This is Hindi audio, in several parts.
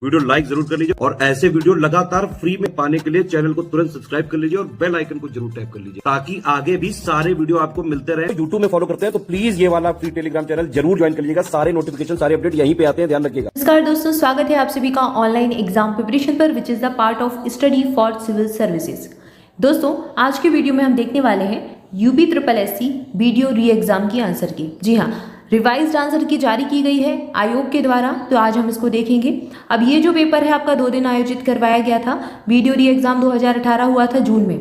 वीडियो लाइक जरूर कर लीजिए और ऐसे वीडियो लगातार फ्री में पाने के लिए चैनल को तुरंत सब्सक्राइब कर लीजिए और बेल आइकन को जरूर टैप कर लीजिए ताकि आगे भी सारे वीडियो आपको मिलते रहे। यूट्यूब में फॉलो करते हैं तो प्लीज ये वाला फ्री टेलीग्राम चैनल जरूर ज्वाइन कर लीजिएगा। सारे नोटिफिकेशन सारे अपडेट यहीं पे आते हैं, ध्यान रखिएगा। नमस्कार दोस्तों, स्वागत है आप सभी का ऑनलाइन एग्जाम प्रिपरेशन पर which is the part of study for civil services. दोस्तों आज के वीडियो में हम देखने वाले हैं UP triple SC video re exam की आंसर की। जी हाँ, रिवाइज्ड आंसर की जारी की गई है आयोग के द्वारा, तो आज हम इसको देखेंगे। अब ये जो पेपर है आपका 2 दिन आयोजित करवाया गया था। वीडियो री एग्जाम 2018 हुआ था जून में,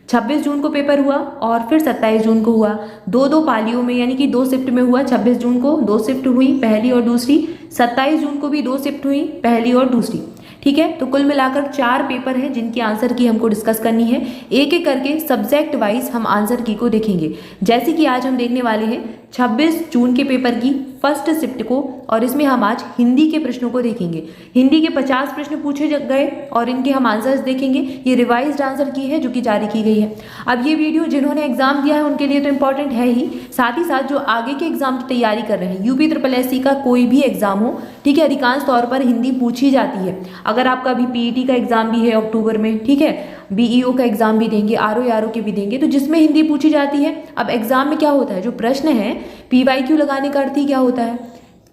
26 जून को पेपर हुआ और फिर 27 जून को हुआ। दो पालियों में यानी कि 2 शिफ्ट में हुआ। 26 जून को 2 शिफ्ट हुई, पहली और दूसरी। 27 जून को भी 2 शिफ्ट हुई, पहली और दूसरी। ठीक है, तो कुल मिलाकर 4 पेपर हैं जिनकी आंसर की हमको डिस्कस करनी है। एक एक करके सब्जेक्ट वाइज हम आंसर की को देखेंगे। जैसे कि आज हम देखने वाले हैं 26 जून के पेपर की फर्स्ट शिफ्ट को, और इसमें हम आज हिंदी के प्रश्नों को देखेंगे। हिंदी के 50 प्रश्न पूछे गए और इनके हम आंसर्स देखेंगे। ये रिवाइज्ड आंसर की है जो कि जारी की गई है। अब ये वीडियो जिन्होंने एग्जाम दिया है उनके लिए तो इंपॉर्टेंट है ही, साथ ही साथ जो आगे के एग्जाम की तैयारी कर रहे हैं, यूपी ट्रिपल एससी का कोई भी एग्जाम हो, ठीक है, अधिकांश तौर पर हिंदी पूछी जाती है। अगर आपका अभी पीईटी का एग्जाम भी है अक्टूबर में, ठीक है, बीईओ का एग्जाम भी देंगे, आरओ के भी देंगे, तो जिसमें हिंदी पूछी जाती है। अब एग्जाम में क्या होता है, जो प्रश्न है पीवाईक्यू लगाने का अर्थ ही क्या होता है,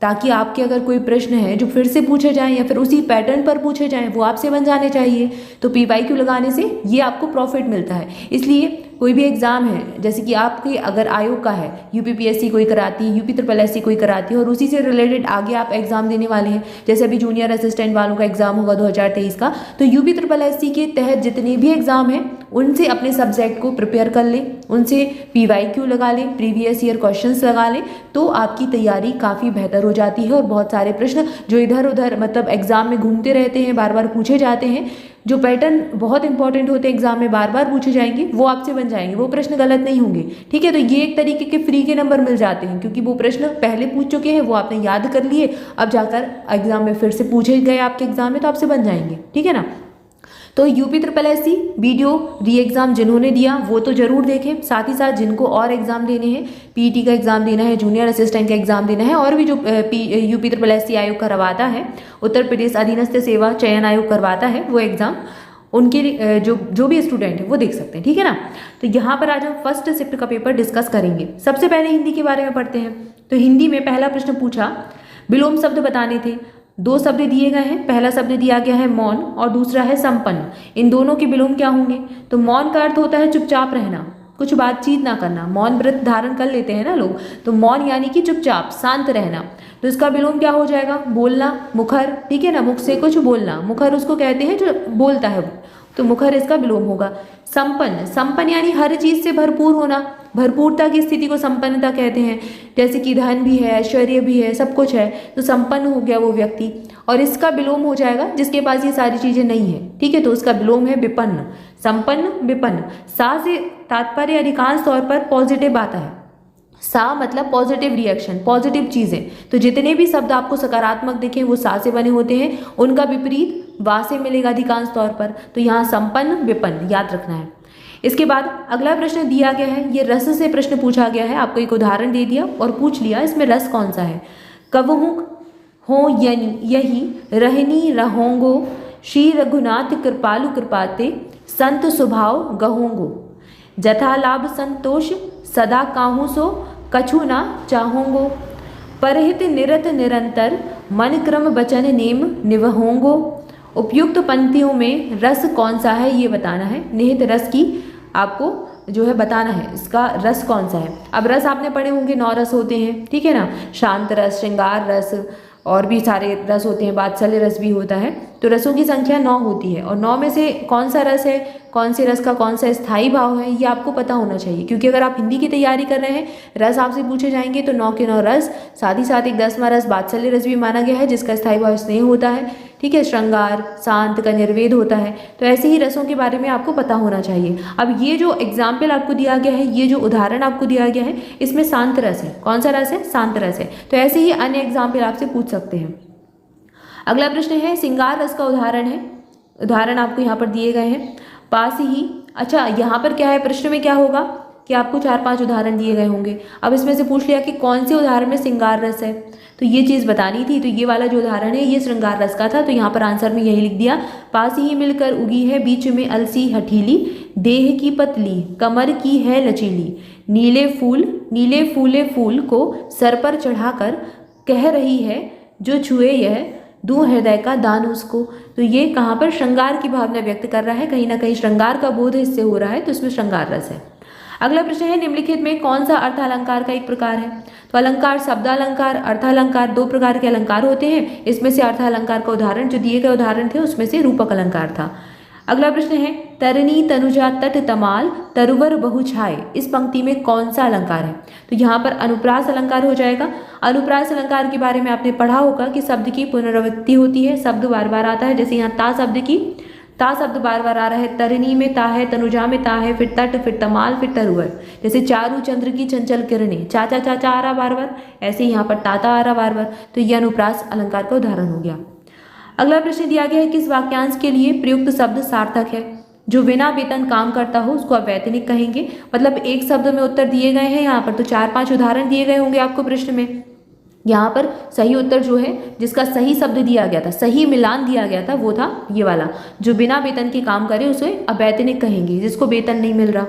ताकि आपके अगर कोई प्रश्न है जो फिर से पूछे जाएं या फिर उसी पैटर्न पर पूछे जाएं वो आपसे बन जाने चाहिए। तो पीवाईक्यू लगाने से ये आपको प्रॉफिट मिलता है। इसलिए कोई भी एग्जाम है, जैसे कि आपके अगर आयोग का है, यूपीपीएससी कोई कराती है, यूपी ट्रिपल एससी कोई कराती है, और उसी से रिलेटेड आगे आप एग्जाम देने वाले हैं, जैसे अभी जूनियर असिस्टेंट वालों का एग्जाम होगा 2023 का, तो यूपी ट्रिपल एससी के तहत जितने भी एग्जाम हैं उनसे अपने सब्जेक्ट को प्रिपेयर कर लें, उनसे पीवाईक्यू लगा लें, प्रीवियस ईयर क्वेश्चंस लगा लें, तो आपकी तैयारी काफ़ी बेहतर हो जाती है। और बहुत सारे प्रश्न जो इधर उधर मतलब एग्जाम में घूमते रहते हैं, बार बार पूछे जाते हैं, जो पैटर्न बहुत इंपॉर्टेंट होते हैं एग्जाम में बार बार पूछे जाएंगे, वो आपसे बन जाएंगे, वो प्रश्न गलत नहीं होंगे। ठीक है, तो ये एक तरीके के फ्री के नंबर मिल जाते हैं, क्योंकि वो प्रश्न पहले पूछ चुके हैं, वो आपने याद कर लिए, अब जाकर एग्जाम में फिर से पूछे गए आपके एग्जाम में, तो आपसे बन जाएंगे। ठीक है ना। तो UP triple SC video re exam जिन्होंने दिया वो तो जरूर देखें, साथ ही साथ जिनको और एग्जाम देने हैं, पीटी का एग्जाम देना है, जूनियर असिस्टेंट का एग्जाम देना है, और भी जो यूपी ट्रिपल एससी आयोग करवाता है, उत्तर प्रदेश अधीनस्थ सेवा चयन आयोग करवाता है, वो एग्जाम उनके जो भी स्टूडेंट है वो देख सकते हैं। ठीक है ना। तो यहाँ पर आज हम फर्स्ट शिफ्ट का पेपर डिस्कस करेंगे। सबसे पहले हिंदी के बारे में पढ़ते हैं। तो हिंदी में पहला प्रश्न पूछा, विलोम शब्द बताने थे। 2 शब्द दिए गए हैं। पहला शब्द दिया गया है मौन और दूसरा है संपन्न। इन दोनों के विलोम क्या होंगे? तो मौन का अर्थ होता है चुपचाप रहना, कुछ बातचीत ना करना। मौन व्रत धारण कर लेते हैं ना लोग, तो मौन यानी कि चुपचाप शांत रहना। तो इसका विलोम क्या हो जाएगा? बोलना, मुखर। ठीक है ना, मुख से कुछ बोलना, मुखर उसको कहते हैं जो बोलता है, तो मुखर इसका विलोम होगा। संपन्न, संपन्न यानी हर चीज से भरपूर होना, भरपूरता की स्थिति को संपन्नता कहते हैं। जैसे कि धन भी है, ऐश्वर्य भी है, सब कुछ है, तो संपन्न हो गया वो व्यक्ति। और इसका विलोम हो जाएगा जिसके पास ये सारी चीजें नहीं है। ठीक है, तो उसका विलोम है विपन्न। संपन्न, विपन्न। सा से तात्पर्य अधिकांश तौर पर पॉजिटिव आता है। सा मतलब पॉजिटिव रिएक्शन, पॉजिटिव चीजें। तो जितने भी शब्द आपको सकारात्मक दिखे वो सा से बने होते हैं, उनका विपरीत वा से मिलेगा अधिकांश तौर पर। तो यहाँ संपन्न, विपन्न याद रखना है। इसके बाद अगला प्रश्न दिया गया है, ये रस से प्रश्न पूछा गया है। आपको एक उदाहरण दे दिया और पूछ लिया इसमें रस कौन सा है। कवहूँ हो यही रहनी रहोंगो, श्री रघुनाथ कृपालु कृपाते, संत स्वभाव गहोंगो, जथा लाभ संतोष सदा काहू सो, कछु ना चाहोंगो, परहित निरत निरंतर, मन क्रम वचन नेम निवहोंगो। उपयुक्त पंक्तियों में रस कौन सा है ये बताना है। निहित रस की आपको जो है बताना है, इसका रस कौन सा है। अब रस आपने पढ़े होंगे, 9 रस होते हैं। ठीक है ना, शांत रस, श्रृंगार रस, और भी सारे रस होते हैं, वात्सल्य रस भी होता है। तो रसों की संख्या 9 होती है, और 9 में से कौन सा रस है, कौन से रस का कौन सा स्थायी भाव है, ये आपको पता होना चाहिए। क्योंकि अगर आप हिंदी की तैयारी कर रहे हैं, रस आपसे पूछे जाएंगे, तो 9 के 9 रस। साथ ही साथ एक 10वां रस वात्सल्य रस भी माना गया है, जिसका स्थायी भाव स्नेह होता है। ठीक है, श्रृंगार, शांत का निर्वेद होता है। तो ऐसे ही रसों के बारे में आपको पता होना चाहिए। अब ये जो एग्जाम्पल आपको दिया गया है, ये जो उदाहरण आपको दिया गया है, इसमें शांत रस है। कौन सा रस है? शांत रस है। तो ऐसे ही अन्य एग्जाम्पल आपसे पूछ सकते हैं। अगला प्रश्न है, श्रृंगार रस का उदाहरण है। उदाहरण आपको यहाँ पर दिए गए हैं पास ही। अच्छा, यहाँ पर क्या है, प्रश्न में क्या होगा कि आपको 4-5 उदाहरण दिए गए होंगे। अब इसमें से पूछ लिया कि कौन से उदाहरण में श्रृंगार रस है, तो ये चीज़ बतानी थी। तो ये वाला जो उदाहरण है ये श्रृंगार रस का था, तो यहाँ पर आंसर में यही लिख दिया। पास ही मिलकर उगी है बीच में अलसी हठीली, देह की पतली कमर की है लचीली, नीले फूले फूल को सर पर चढ़ाकर कह रही है जो छुए यह दूं हृदय का दान उसको। तो ये कहाँ पर श्रृंगार की भावना व्यक्त कर रहा है, कहीं ना कहीं श्रृंगार का बोध इससे हो रहा है, तो इसमें श्रृंगार रस है। अगला प्रश्न है निम्नलिखित में कौन सा अर्थालंकार का एक प्रकार है। तो अलंकार, शब्दालंकार, अर्थालंकार 2 प्रकार के अलंकार होते हैं। इसमें से अर्थालंकार का उदाहरण जो दिए गए उदाहरण थे उसमें से रूपक अलंकार था। अगला प्रश्न है तरनी तनुजा तट तमाल तरुवर बहु छाए, इस पंक्ति में कौन सा अलंकार है। तो यहाँ पर अनुप्रास अलंकार हो जाएगा। अनुप्रास अलंकार के बारे में आपने पढ़ा होगा कि शब्द की पुनरावृत्ति होती है, शब्द बार बार आता है। जैसे यहाँ ता शब्द बार बार आ रहा है, तरनी में ता है, तनुजा में ता है, फिर तट, फिर तमाल, फिर तरुवर। जैसे चारू चंद्र की चंचल किरणें, चाचा चाचा आ रहा बार बार, ऐसे ही यहाँ पर ताता आ रहा बार बार। तो यह अनुप्रास अलंकार का उदाहरण हो गया। अगला प्रश्न दिया गया है किस वाक्यांश के लिए प्रयुक्त शब्द सार्थक है। जो बिना वेतन काम करता हो उसको अवैतनिक कहेंगे। मतलब एक शब्द में उत्तर दिए गए हैं यहाँ पर, तो 4-5 उदाहरण दिए गए होंगे आपको प्रश्न में। यहाँ पर सही उत्तर जो है, जिसका सही शब्द दिया गया था, सही मिलान दिया गया था, वो था ये वाला। जो बिना वेतन के काम करे उसे अवैतनिक कहेंगे, जिसको वेतन नहीं मिल रहा।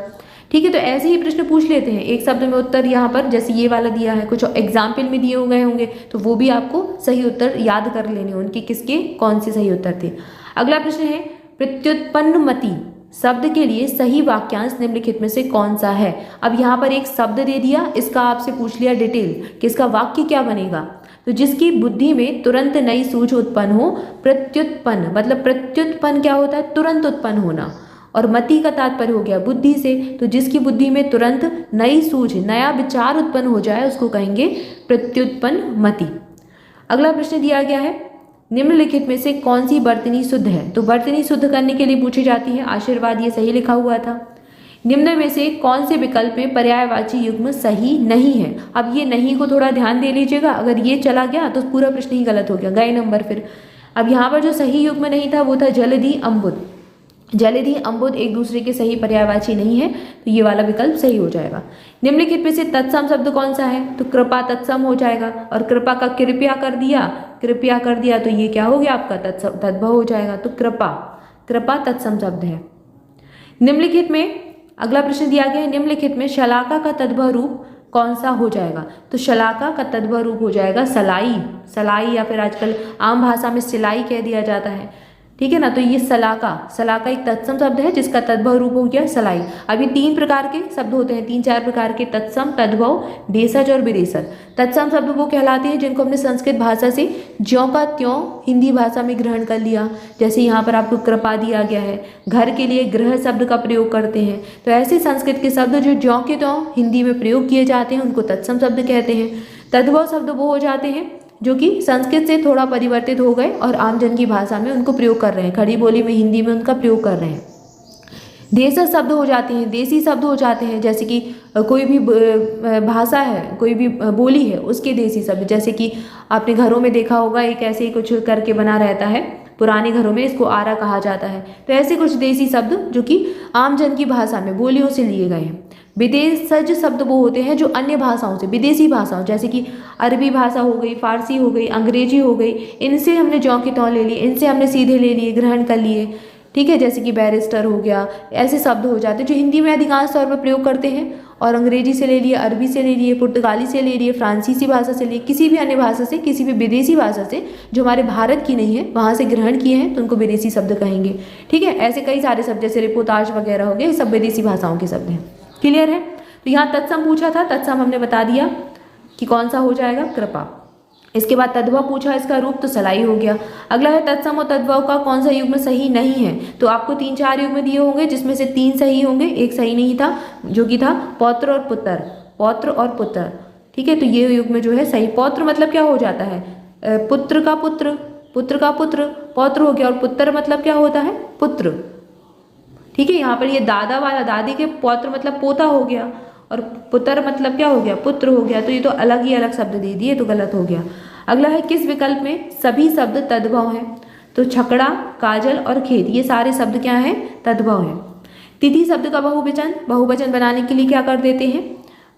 ठीक है, तो ऐसे ही प्रश्न पूछ लेते हैं एक शब्द में उत्तर। यहाँ पर जैसे ये वाला दिया है, कुछ एग्जाम्पल में दिए गए होंगे, तो वो भी आपको सही उत्तर याद कर लेने, उनके किसके कौन से सही उत्तर थे। अगला प्रश्न है प्रत्युत्पन्नमति शब्द के लिए सही वाक्यांश निम्नलिखित में से कौन सा है। अब यहाँ पर एक शब्द दे दिया, इसका आपसे पूछ लिया डिटेल कि इसका वाक्य क्या बनेगा। तो जिसकी बुद्धि में तुरंत नई सूझ उत्पन्न हो, प्रत्युत्पन्न, मतलब प्रत्युत्पन्न क्या होता है, तुरंत उत्पन्न होना, और मति का तात्पर्य हो गया बुद्धि से। तो जिसकी बुद्धि में तुरंत नई सूझ, नया विचार उत्पन्न हो जाए उसको कहेंगे प्रत्युत्पन्न मति। अगला प्रश्न दिया गया है निम्नलिखित में से कौन सी वर्तनी शुद्ध है। तो वर्तनी शुद्ध करने के लिए पूछी जाती है आशीर्वाद, ये सही लिखा हुआ था। निम्न में से कौन से विकल्प में पर्यायवाची युग्म सही नहीं है। अब ये नहीं को थोड़ा ध्यान दे लीजिएगा, अगर ये चला गया तो पूरा प्रश्न ही गलत हो गया, गए नंबर फिर। अब यहाँ पर जो सही युग्म नहीं था वो था जलधि अम्बुद। जलधि अम्बुद एक दूसरे के सही पर्यायवाची नहीं है, तो ये वाला विकल्प सही हो जाएगा। निम्नलिखित में से तत्सम शब्द कौन सा है। तो कृपा तत्सम हो जाएगा, और कृपा का कृपया कर दिया तो ये क्या हो गया आपका तद्भव हो जाएगा। तो कृपा तत्सम शब्द है। निम्नलिखित में अगला प्रश्न दिया गया है निम्नलिखित में शलाका का तद्भव रूप कौन सा हो जाएगा। तो शलाका का तद्भव रूप हो जाएगा सलाई, या फिर आजकल आम भाषा में सिलाई कह दिया जाता है, ठीक है ना। तो ये सलाका एक तत्सम शब्द है जिसका तद्भव रूप हो गया सलाई। अभी 3 प्रकार के शब्द होते हैं, 3-4 प्रकार के, तत्सम, तद्भव, देशज और विदेशज। तत्सम शब्द वो कहलाते हैं जिनको हमने संस्कृत भाषा से ज्यों का त्यों हिंदी भाषा में ग्रहण कर लिया। जैसे यहाँ पर आपको कृपा दिया गया है, घर के लिए गृह शब्द का प्रयोग करते हैं। तो ऐसे संस्कृत के शब्द जो ज्यों के त्यों हिंदी में प्रयोग किए जाते हैं उनको तत्सम शब्द कहते हैं। तद्भव शब्द वो हो जाते हैं जो कि संस्कृत से थोड़ा परिवर्तित हो गए और आमजन की भाषा में उनको प्रयोग कर रहे हैं, खड़ी बोली में हिंदी में उनका प्रयोग कर रहे हैं। देशज शब्द हो जाते हैं, देसी शब्द हो जाते हैं, जैसे कि कोई भी भाषा है, कोई भी बोली है उसके देसी शब्द। जैसे कि आपने घरों में देखा होगा एक ऐसे ही कुछ करके बना रहता है, पुराने घरों में इसको आरा कहा जाता है। तो ऐसे कुछ देसी शब्द जो कि आमजन की भाषा में बोलियों से लिए गए हैं। विदेशज शब्द वो होते हैं जो अन्य भाषाओं से, विदेशी भाषाओं, जैसे कि अरबी भाषा हो गई, फारसी हो गई, अंग्रेजी हो गई, इनसे हमने ज्यों के त्यों ले लिए, इनसे हमने सीधे ले लिए, ग्रहण कर लिए, ठीक है। जैसे कि बैरिस्टर हो गया, ऐसे शब्द हो जाते हैं जो हिंदी में अधिकांश तौर पर प्रयोग करते हैं, और अंग्रेजी से ले लिए, अरबी से ले लिए, पुर्तगाली से ले लिए, फ्रांसीसी भाषा से लिए, किसी भी अन्य भाषा से, किसी भी विदेशी भाषा से जो हमारे भारत की नहीं है वहाँ से ग्रहण किए हैं तो उनको विदेशी शब्द कहेंगे, ठीक है। ऐसे कई सारे शब्द जैसे रिपोर्टाज वगैरह हो गए, ये सब विदेशी भाषाओं के शब्द हैं। क्लियर है। तो यहाँ तत्सम पूछा था, तत्सम हमने बता दिया कि कौन सा हो जाएगा, कृपा। इसके बाद तद्भव पूछा, इसका रूप तो सलाई हो गया। अगला है तत्सम और तद्भव का कौन सा युग्म सही नहीं है। तो आपको 3-4 युग्म दिए होंगे जिसमें से 3 सही होंगे, एक सही नहीं था जो कि था पौत्र और पुत्र, ठीक है। तो ये युग्म जो है सही। पौत्र मतलब क्या हो जाता है, पुत्र का पुत्र, पौत्र हो गया, और पुत्र मतलब क्या होता है, पुत्र, ठीक है। यहाँ पर ये दादा वाला, दादी के पौत्र मतलब पोता हो गया, और पुत्र मतलब क्या हो गया, पुत्र हो गया। तो ये तो अलग ही अलग शब्द दे दिए, तो गलत हो गया। अगला है किस विकल्प में सभी शब्द तद्भव हैं। तो छकड़ा, काजल और खेत, ये सारे शब्द क्या हैं, तद्भव हैं। तिथि शब्द का बहुवचन बनाने के लिए क्या कर देते हैं,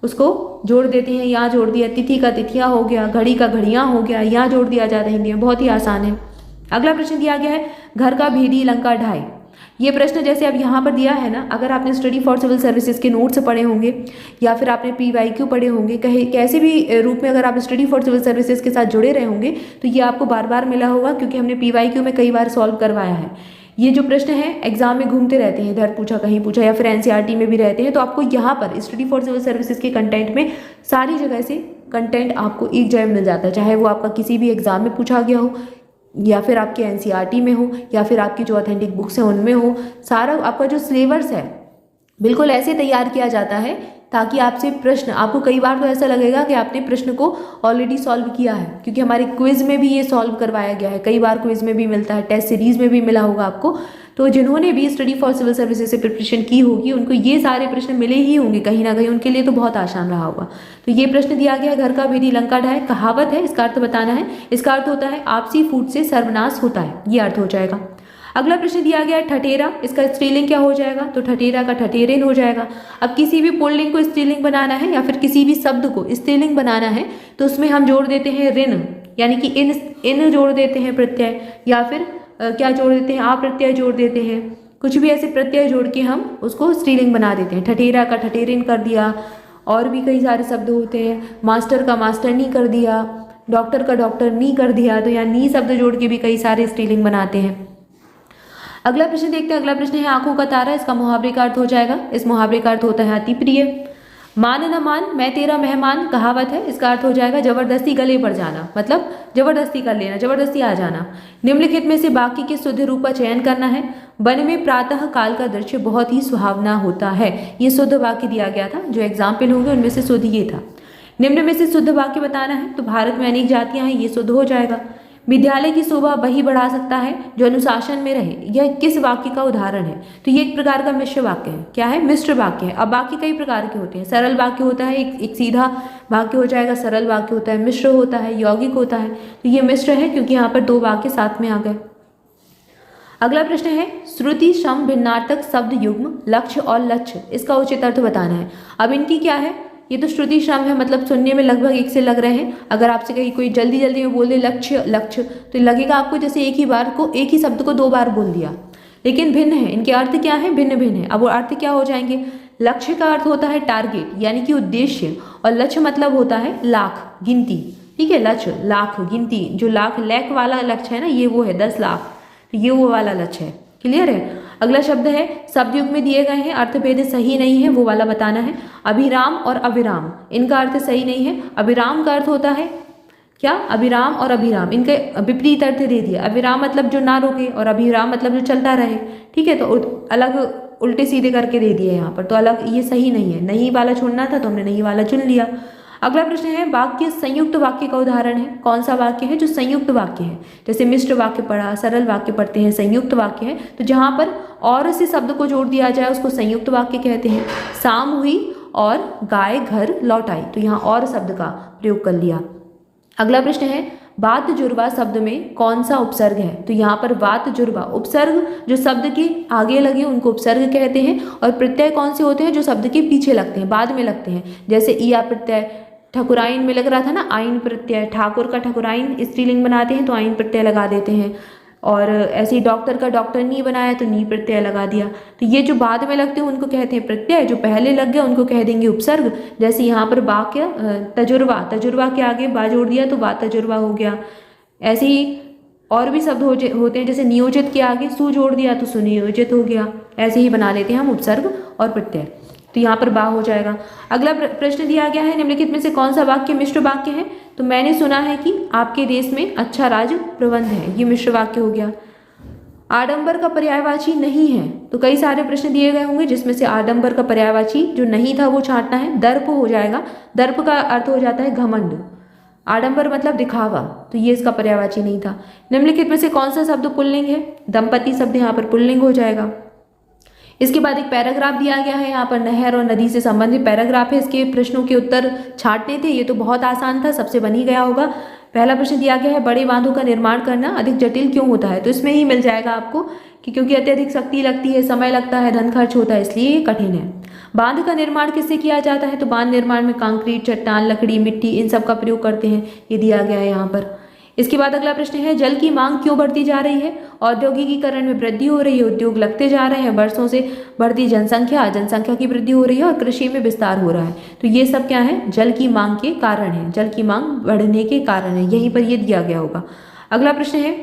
उसको जोड़ देते हैं, यहाँ जोड़ दिया, तिथि का तिथियाँ हो गया, घड़ी का घड़ियाँ हो गया, यहाँ जोड़ दिया जाता है हिंदी में, बहुत ही आसान है। अगला प्रश्न दिया गया है, घर का भेदी लंका ढाई। ये प्रश्न जैसे अब यहाँ पर दिया है ना, अगर आपने स्टडी फॉर सिविल सर्विसेज के नोट्स पढ़े होंगे या फिर आपने PYQ पढ़े होंगे, कहीं कैसे भी रूप में अगर आप स्टडी फॉर सिविल सर्विसेज के साथ जुड़े रहे होंगे तो ये आपको बार बार मिला होगा, क्योंकि हमने PYQ में कई बार सॉल्व करवाया है। ये जो प्रश्न है एग्जाम में घूमते रहते हैं, इधर पूछा कहीं पूछा, या फिर NCERT में भी रहते हैं, तो आपको यहाँ पर स्टडी फॉर सिविल सर्विसेज के कंटेंट में सारी जगह से कंटेंट आपको एक जगह मिल जाता है, चाहे वो आपका किसी भी एग्जाम में पूछा गया हो या फिर आपके NCERT में हो या फिर आपकी जो ऑथेंटिक बुक्स हैं उनमें हो। सारा आपका जो सिलेबस है बिल्कुल ऐसे तैयार किया जाता है ताकि आपसे प्रश्न, आपको कई बार तो ऐसा लगेगा कि आपने प्रश्न को ऑलरेडी सॉल्व किया है, क्योंकि हमारे क्विज में भी ये सॉल्व करवाया गया है, कई बार क्विज में भी मिलता है, टेस्ट सीरीज में भी मिला होगा आपको। तो जिन्होंने भी स्टडी फॉर सिविल सर्विसेज से प्रिपरेशन की होगी उनको ये सारे प्रश्न मिले ही होंगे कहीं ना कहीं, उनके लिए तो बहुत आसान रहा होगा। तो ये प्रश्न दिया गया है, घर का भेदी लंका ढाए, कहावत है, इसका अर्थ बताना है। इसका अर्थ होता है आपसी फूट से सर्वनाश होता है, ये अर्थ हो जाएगा। अगला प्रश्न दिया गया है ठठेरा, इसका स्त्रीलिंग क्या हो जाएगा, तो ठठेरा का ठठेरेन हो जाएगा। अब किसी भी पुल्लिंग को स्त्रीलिंग बनाना है या फिर किसी भी शब्द को स्त्रीलिंग बनाना है तो उसमें हम जोड़ देते हैं ऋण, यानी कि इन जोड़ देते हैं प्रत्यय, या फिर क्या जोड़ देते हैं, आ प्रत्यय जोड़ देते हैं, कुछ भी ऐसे प्रत्यय जोड़ के हम उसको स्त्रीलिंग बना देते हैं। ठठेरा का ठठेरेन कर दिया, और भी कई सारे शब्द होते हैं, मास्टर का मास्टरनी कर दिया, डॉक्टर का डॉक्टरनी कर दिया, तो यहाँ नी शब्द जोड़ के भी कई सारे स्त्रीलिंग बनाते हैं। अगला प्रश्न देखते हैं। अगला प्रश्न है आंखों का तारा, इसका मुहावरे का अर्थ हो जाएगा, इस मुहावरे का अर्थ होता है अति प्रिय। मान न मान मैं तेरा मेहमान, कहावत है, इसका अर्थ हो जाएगा जबरदस्ती गले पड़ जाना, मतलब जबरदस्ती कर लेना, जबरदस्ती आ जाना। निम्नलिखित में से वाक्य के शुद्ध रूप का चयन करना है। वन में प्रातः काल का दृश्य बहुत ही सुहावना होता है, ये शुद्ध वाक्य दिया गया था, जो एग्जाम्पल होंगे उनमें से शुद्ध ये था। निम्न में से शुद्ध वाक्य बताना है, तो भारत में अनेक जातियां हैं, ये शुद्ध हो जाएगा। विद्यालय की शोभा वही बढ़ा सकता है जो अनुशासन में रहे, यह किस वाक्य का उदाहरण है, तो ये एक प्रकार का मिश्र वाक्य है। क्या है, मिश्र वाक्य है। अब वाक्य कई प्रकार के होते हैं, सरल वाक्य होता है, एक सीधा वाक्य हो जाएगा, सरल वाक्य होता है, मिश्र होता है, यौगिक होता है, तो ये मिश्र है क्योंकि यहाँ पर दो वाक्य साथ में आ गए। अगला प्रश्न है श्रुति सम भिन्नार्थक शब्द युग्म लक्ष्य और लक्ष्य, इसका उचित अर्थ बताना है। अब इनकी क्या है, ये तो श्रुति श्रम है, मतलब सुनने में लगभग एक से लग रहे हैं। अगर आपसे कहीं कोई जल्दी जल्दी में बोल दे लक्ष्य लक्ष्य, तो लगेगा आपको जैसे एक ही शब्द को दो बार बोल दिया, लेकिन भिन्न है, इनके अर्थ क्या है, भिन्न भिन्न है। अब वो अर्थ क्या हो जाएंगे, लक्ष्य का अर्थ होता है टारगेट यानी कि उद्देश्य, और लक्ष्य मतलब होता है लाख, गिनती। ठीक है, लक्ष्य लाख, गिनती, जो लैख वाला लक्ष्य है ना, ये वो है 10 लाख, तो ये वो वाला लक्ष्य है। क्लियर है। अगला शब्द है शब्द युग में दिए गए हैं, अर्थभेद सही नहीं है, वो वाला बताना है। अभिराम और अविराम, इनका अर्थ सही नहीं है। अभिराम का अर्थ होता है क्या, अभिराम और अभिराम, इनके विपरीत अर्थ दे दिया। अभिराम मतलब जो ना रोके, और अभिराम मतलब जो चलता रहे। ठीक है, तो अलग उल्टे सीधे करके दे दिए यहाँ पर, तो अलग ये सही नहीं है, नहीं वाला चुनना था तो हमने नहीं वाला चुन लिया। अगला प्रश्न है वाक्य संयुक्त वाक्य का उदाहरण है, कौन सा वाक्य है जो संयुक्त वाक्य है, जैसे मिश्र वाक्य पढ़ा, सरल वाक्य पढ़ते हैं, संयुक्त वाक्य है, तो जहाँ पर और से शब्द को जोड़ दिया जाए उसको संयुक्त वाक्य कहते हैं। शाम हुई और गाय घर लौट आई, तो यहाँ और शब्द का प्रयोग कर लिया। अगला प्रश्न है वात जुर्वा शब्द में कौन सा उपसर्ग है, तो यहाँ पर वात जुर्वा, उपसर्ग जो शब्द के आगे लगे उनको उपसर्ग कहते हैं, और प्रत्यय कौन से होते हैं जो शब्द के पीछे लगते हैं, बाद में लगते हैं, जैसे ईया प्रत्यय, ठकुराइन में लग रहा था ना आइन प्रत्यय, ठाकुर का ठकुराइन स्त्रीलिंग बनाते हैं तो आइन प्रत्यय लगा देते हैं, और ऐसे ही डॉक्टर का डॉक्टर नी बनाया तो नी प्रत्यय लगा दिया। तो ये जो बाद में लगते हैं उनको कहते हैं प्रत्यय, जो पहले लग गया उनको कह देंगे उपसर्ग। जैसे यहाँ पर वाक्य तजुर्बा, तजुर्बा के आगे बा जोड़ दिया तो बा तजुर्बा हो गया। ऐसे ही और भी शब्द होते हैं, जैसे नियोजित के आगे सु जोड़ दिया तो सुनियोजित हो गया। ऐसे ही बना लेते हैं हम उपसर्ग और प्रत्यय, तो यहाँ पर बा हो जाएगा। अगला प्रश्न दिया गया है निम्नलिखित में से कौन सा वाक्य मिश्र वाक्य है, तो मैंने सुना है कि आपके देश में अच्छा राज प्रबंध है, ये मिश्र वाक्य हो गया। आडंबर का पर्यायवाची नहीं है, तो कई सारे प्रश्न दिए गए होंगे जिसमें से आडंबर का पर्यायवाची जो नहीं था वो छांटना है। दर्प हो जाएगा, दर्प का अर्थ हो जाता है घमंड, आडंबर मतलब दिखावा, तो ये इसका पर्यायवाची नहीं था। निम्नलिखित में से कौन सा शब्द पुल्लिंग है, दंपति शब्द यहाँ पर पुल्लिंग हो जाएगा। इसके बाद एक पैराग्राफ दिया गया है, यहाँ पर नहर और नदी से संबंधित पैराग्राफ है, इसके प्रश्नों के उत्तर छांटने थे, ये तो बहुत आसान था, सबसे बन ही गया होगा। पहला प्रश्न दिया गया है बड़े बांधों का निर्माण करना अधिक जटिल क्यों होता है, तो इसमें ही मिल जाएगा आपको कि क्योंकि अत्यधिक शक्ति लगती है, समय लगता है, धन खर्च होता है, इसलिए ये कठिन है। बांध का निर्माण किससे किया जाता है? तो बांध निर्माण में कंक्रीट, चट्टान, लकड़ी, मिट्टी इन सब का प्रयोग करते हैं, ये दिया गया है यहाँ पर। इसके बाद अगला प्रश्न है, जल की मांग क्यों बढ़ती जा रही है? औद्योगिकीकरण में वृद्धि हो रही है, उद्योग लगते जा रहे हैं, वर्षों से बढ़ती जनसंख्या की वृद्धि हो रही है और कृषि में विस्तार हो रहा है। तो ये सब क्या है? जल की मांग के कारण है, जल की मांग बढ़ने के कारण है, यहीं पर ये दिया गया होगा। अगला प्रश्न है,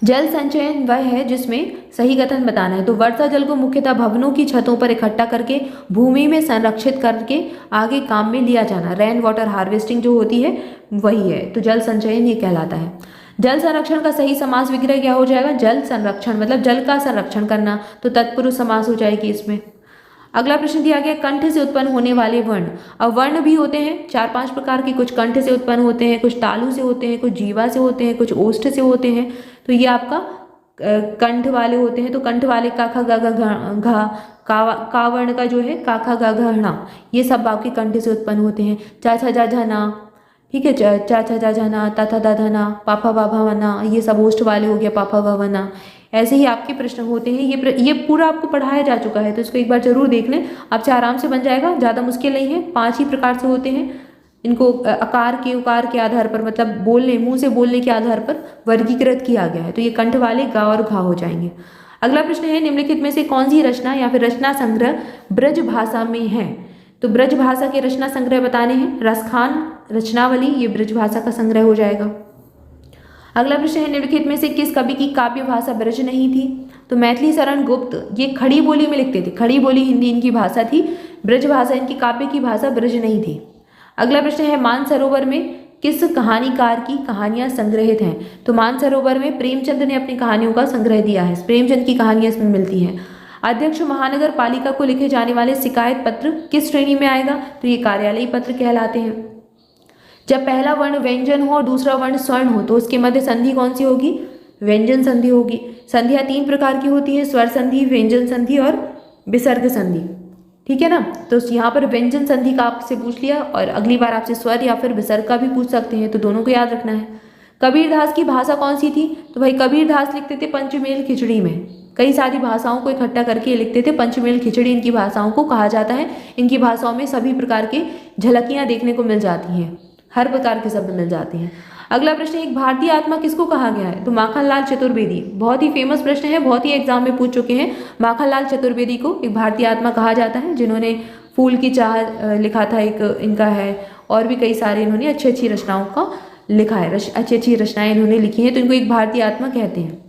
जल संचयन वह है जिसमें सही कथन बताना है। तो वर्षा जल को मुख्यतः भवनों की छतों पर इकट्ठा करके भूमि में संरक्षित करके आगे काम में लिया जाना, रेन वाटर हार्वेस्टिंग जो होती है वही है। तो जल संचयन ये कहलाता है। जल संरक्षण का सही समास विग्रह क्या हो जाएगा? जल संरक्षण मतलब जल का संरक्षण करना, तो तत्पुरुष समास हो जाएगी इसमें। अगला प्रश्न दिया गया, कंठ से उत्पन्न होने वाले वर्ण। अब वर्ण भी होते हैं 4-5 प्रकार के, कुछ कंठ से उत्पन्न होते हैं, कुछ तालु से होते हैं, कुछ जीवा से होते हैं, कुछ ओष्ठ से होते हैं। तो ये आपका कंठ वाले होते हैं। तो कंठ वाले का खा गा घा का वर्ण का जो है का खा गा घा, ये सब आपके कंठ से उत्पन्न होते हैं। चा छा जा झा ना, ठीक है, चा छा जा झा ना, ता था दा धा ना, पापा बाभा वना, ये सब ओष्ठ वाले हो गया, पापा बाभा वना। ऐसे ही आपके प्रश्न होते हैं। ये पूरा आपको पढ़ाया जा चुका है, तो इसको एक बार जरूर देख लें, आपसे आराम से बन जाएगा, ज़्यादा मुश्किल नहीं है। 5 ही प्रकार से होते हैं। इनको आकार के उकार के आधार पर, मतलब बोलने मुंह से बोलने के आधार पर वर्गीकृत किया गया है। तो ये कंठ वाले गा और घा हो जाएंगे। अगला प्रश्न है, निम्नलिखित में से कौन सी रचना या फिर रचना संग्रह ब्रज भाषा में है? तो ब्रज भाषा के रचना संग्रह बताने हैं। रसखान रचनावली, ये ब्रज भाषा का संग्रह हो जाएगा। अगला प्रश्न है, निम्नलिखित में से किस कवि की काव्य भाषा ब्रज नहीं थी? तो मैथिली शरण गुप्त ये खड़ी बोली में लिखते थे, खड़ी बोली हिंदी इनकी भाषा थी, ब्रज भाषा इनकी काव्य की भाषा ब्रज नहीं थी। अगला प्रश्न है, मानसरोवर में किस कहानीकार की कहानियां संग्रहित हैं? तो मानसरोवर में प्रेमचंद ने अपनी कहानियों का संग्रह दिया है, प्रेमचंद की कहानियां इसमें मिलती हैं। अध्यक्ष महानगर पालिका को लिखे जाने वाले शिकायत पत्र किस श्रेणी में आएगा? तो ये कार्यालयी पत्र कहलाते हैं। जब पहला वर्ण व्यंजन हो और दूसरा वर्ण स्वर्ण हो तो उसके मध्य संधि कौन सी होगी? व्यंजन संधि होगी। संधियां 3 प्रकार की होती है, स्वर संधि, व्यंजन संधि और विसर्ग संधि, ठीक है ना। तो यहाँ पर व्यंजन संधि का आपसे पूछ लिया और अगली बार आपसे स्वर या फिर विसर्ग का भी पूछ सकते हैं, तो दोनों को याद रखना है। कबीरदास की भाषा कौन सी थी? तो भाई कबीरदास लिखते थे पंचमेल खिचड़ी में, कई सारी भाषाओं को इकट्ठा करके लिखते थे। पंचमेल खिचड़ी इनकी भाषाओं को कहा जाता है। इनकी भाषाओं में सभी प्रकार के झलकियां देखने को मिल जाती हैं, हर प्रकार के शब्द मिल जाते हैं। अगला प्रश्न, एक भारतीय आत्मा किसको कहा गया है? तो माखनलाल चतुर्वेदी, बहुत ही फेमस प्रश्न है, बहुत ही एग्जाम में पूछ चुके हैं। माखनलाल चतुर्वेदी को एक भारतीय आत्मा कहा जाता है, जिन्होंने फूल की चाह लिखा था, एक इनका है, और भी कई सारे इन्होंने अच्छी अच्छी रचनाओं का लिखा है, अच्छी अच्छी रचनाएं इन्होंने लिखी हैं, तो इनको एक भारतीय आत्मा कहते हैं।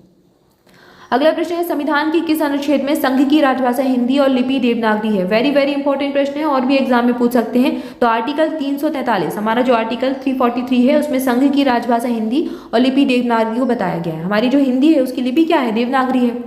अगला प्रश्न है, संविधान की किस अनुच्छेद में संघ की राजभाषा हिंदी और लिपि देवनागरी है? वेरी वेरी इंपॉर्टेंट प्रश्न है और भी एग्जाम में पूछ सकते हैं। तो आर्टिकल 343, हमारा जो आर्टिकल 343 है उसमें संघ की राजभाषा हिंदी और लिपि देवनागरी को बताया गया है। हमारी जो हिंदी है उसकी लिपि क्या है? देवनागरी है।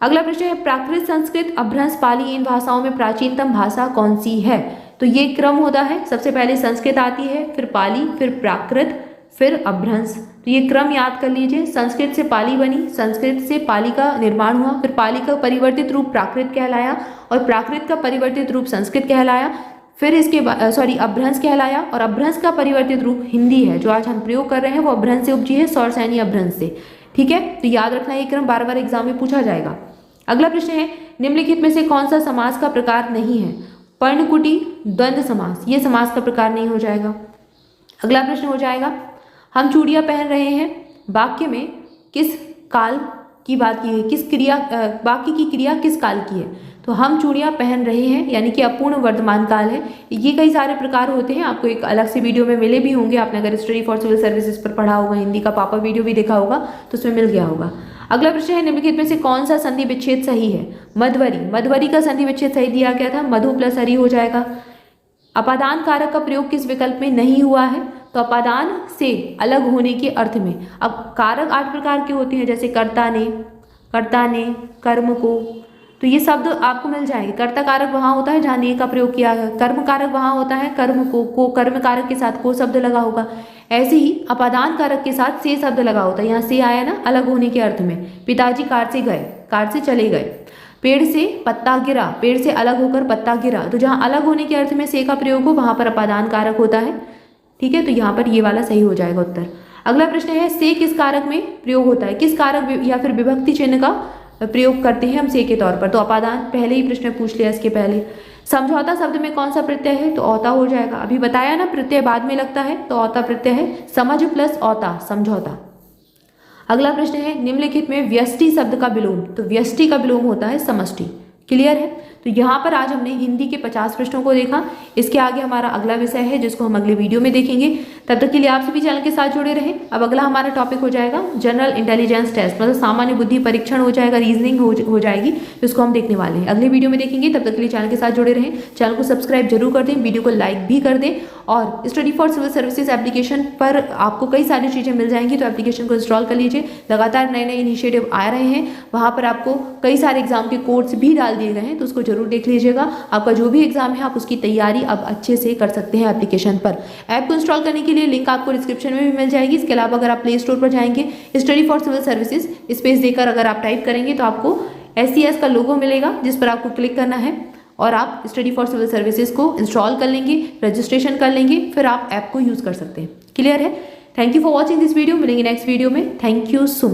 अगला प्रश्न है, प्राकृत, संस्कृत, अपभ्रंश, पाली, इन भाषाओं में प्राचीनतम भाषा कौन सी है? तो ये क्रम होता है, सबसे पहले संस्कृत आती है, फिर पाली, फिर प्राकृत, फिर अपभ्रंश। तो ये क्रम याद कर लीजिए। संस्कृत से पाली बनी, संस्कृत से पाली का निर्माण हुआ, फिर पाली का परिवर्तित रूप प्राकृत कहलाया और प्राकृत का परिवर्तित रूप संस्कृत कहलाया, फिर इसके अपभ्रंश कहलाया और अपभ्रंश का परिवर्तित रूप हिंदी है। जो आज हम प्रयोग कर रहे हैं वो अपभ्रंश से उपजी है, सौरसैनी अपभ्रंश से, ठीक है। तो याद रखना, ये क्रम बार बार एग्जाम में पूछा जाएगा। अगला प्रश्न है, निम्नलिखित में से कौन सा समास का प्रकार नहीं है? पर्णकुटी, द्वंद्व समास, ये समास का प्रकार नहीं हो जाएगा। अगला प्रश्न हो जाएगा, हम चूड़ियां पहन रहे हैं, वाक्य में किस काल की बात की है? किस क्रिया, वाक्य की क्रिया किस काल की है? तो हम चूड़ियां पहन रहे हैं यानी कि अपूर्ण वर्तमान काल है। ये कई सारे प्रकार होते हैं, आपको एक अलग से वीडियो में मिले भी होंगे। आपने अगर स्टडी फॉर सिविल सर्विसेज पर पढ़ा होगा, हिंदी का पापा वीडियो भी देखा होगा तो उसमें मिल गया होगा। अगला प्रश्न है, निम्नलिखित में से कौन सा संधि विच्छेद सही है? मध्वरी, मध्वरी का संधि विच्छेद सही दिया गया था, मधु प्लस हरि हो जाएगा। अपादान कारक का प्रयोग किस विकल्प में नहीं हुआ है? तो अपादान से अलग होने के अर्थ में। अब कारक 8 प्रकार के होते हैं, जैसे कर्ता ने, कर्म को, तो ये शब्द आपको मिल जाएंगे। कर्ता कारक वहाँ होता है जहाँ ने का प्रयोग किया है, कर्म कारक वहाँ होता है कर्म को कर्म कारक के साथ को शब्द लगा होगा। ऐसे ही अपादान कारक के साथ से शब्द लगा होता है, यहाँ से आया ना, अलग होने के अर्थ में। पिताजी कार से गए, कार से चले गए। पेड़ से पत्ता गिरा, पेड़ से अलग होकर पत्ता गिरा, तो जहाँ अलग होने के अर्थ में से का प्रयोग हो वहाँ पर अपादान कारक होता है, ठीक है। तो यहाँ पर ये वाला सही हो जाएगा उत्तर। अगला प्रश्न है से किस कारक में प्रयोग होता है, किस कारक या फिर विभक्ति चिन्ह का प्रयोग करते हैं हम से के तौर पर। तो अपादान पहले ही प्रश्न पूछ लिया इसके पहले। समझौता शब्द में कौन सा प्रत्यय है, तो औता हो जाएगा। अभी बताया ना प्रत्यय बाद में लगता है तो औता प्रत्यय है, समझ प्लस औता समझौता। अगला प्रश्न है निम्नलिखित में व्यष्टि शब्द का विलोम, तो व्यष्टि का विलोम होता है समष्टि। क्लियर है। तो यहाँ पर आज हमने हिंदी के 50 प्रश्नों को देखा। इसके आगे हमारा अगला विषय है जिसको हम अगले वीडियो में देखेंगे। तब तक के लिए आप सभी चैनल के साथ जुड़े रहें। अब अगला हमारा टॉपिक हो जाएगा जनरल इंटेलिजेंस टेस्ट, मतलब सामान्य बुद्धि परीक्षण हो जाएगा, रीजनिंग हो जाएगी, जिसको हम देखने वाले हैं अगले वीडियो में देखेंगे। तब तक के लिए चैनल के साथ जुड़े रहें, चैनल को सब्सक्राइब जरूर कर दें, वीडियो को लाइक भी कर दें और study for civil services application पर आपको कई सारी चीज़ें मिल जाएंगी, तो एप्लीकेशन को इंस्टॉल कर लीजिए। लगातार नए नए इनिशिएटिव आ रहे हैं, वहाँ पर आपको कई सारे एग्जाम के कोर्स भी डाल दिए गए हैं, तो उसको जरूर देख लीजिएगा। आपका जो भी एग्जाम है आप उसकी तैयारी अब अच्छे से कर सकते हैं एप्लीकेशन पर। ऐप को इंस्टॉल करने के लिए लिंक आपको डिस्क्रिप्शन में भी मिल जाएगी। इसके अलावा अगर आप प्ले स्टोर पर जाएंगे study for civil services space देकर अगर आप टाइप करेंगे तो आपको SCS का लोगो मिलेगा, जिस पर आपको क्लिक करना है और आप स्टडी फॉर सिविल सर्विसेज को इंस्टॉल कर लेंगे, रजिस्ट्रेशन कर लेंगे, फिर आप ऐप को यूज कर सकते हैं। क्लियर है। Thank you for watching this video. मिलेंगे नेक्स्ट वीडियो में। Thank you so much.